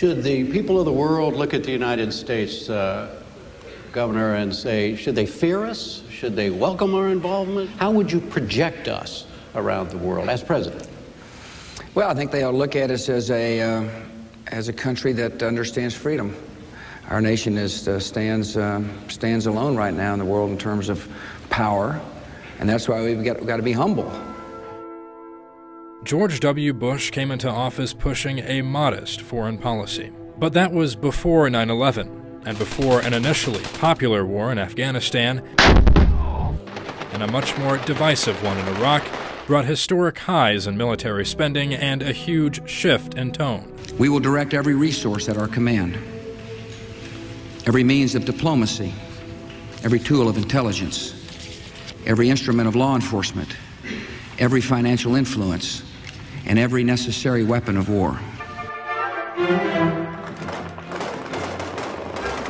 Should the people of the world look at the United States, Governor, and say, should they fear us? Should they welcome our involvement? How would you project us around the world as president? Well, I think they ought to look at us as a country that understands freedom. Our nation stands alone right now in the world in terms of power, and that's why we've got to be humble. George W. Bush came into office pushing a modest foreign policy. But that was before 9/11, and before an initially popular war in Afghanistan, and a much more divisive one in Iraq brought historic highs in military spending and a huge shift in tone. We will direct every resource at our command, every means of diplomacy, every tool of intelligence, every instrument of law enforcement, every financial influence, and every necessary weapon of war.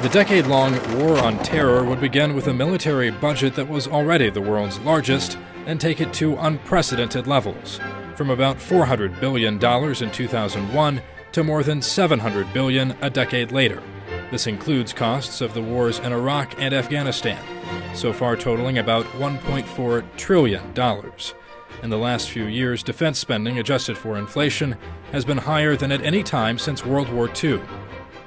The decade-long war on terror would begin with a military budget that was already the world's largest and take it to unprecedented levels, from about $400 billion in 2001 to more than $700 billion a decade later. This includes costs of the wars in Iraq and Afghanistan, so far totaling about $1.4 trillion. In the last few years, defense spending, adjusted for inflation, has been higher than at any time since World War II.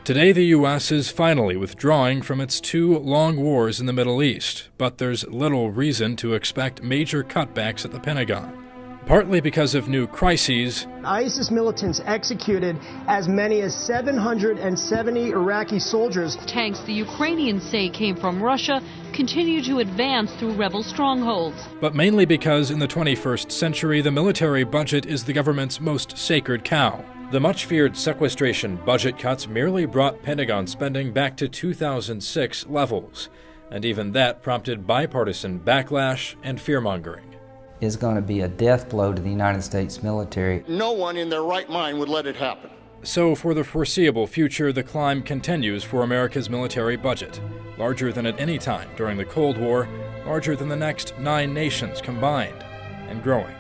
Today, the U.S. is finally withdrawing from its two long wars in the Middle East, but there's little reason to expect major cutbacks at the Pentagon. Partly because of new crises, ISIS militants executed as many as 770 Iraqi soldiers. Tanks the Ukrainians say came from Russia continue to advance through rebel strongholds. But mainly because in the 21st century, the military budget is the government's most sacred cow. The much-feared sequestration budget cuts merely brought Pentagon spending back to 2006 levels, and even that prompted bipartisan backlash and fear-mongering. Is going to be a death blow to the United States military. No one in their right mind would let it happen. So for the foreseeable future, the climb continues for America's military budget, larger than at any time during the Cold War, larger than the next 9 nations combined, and growing.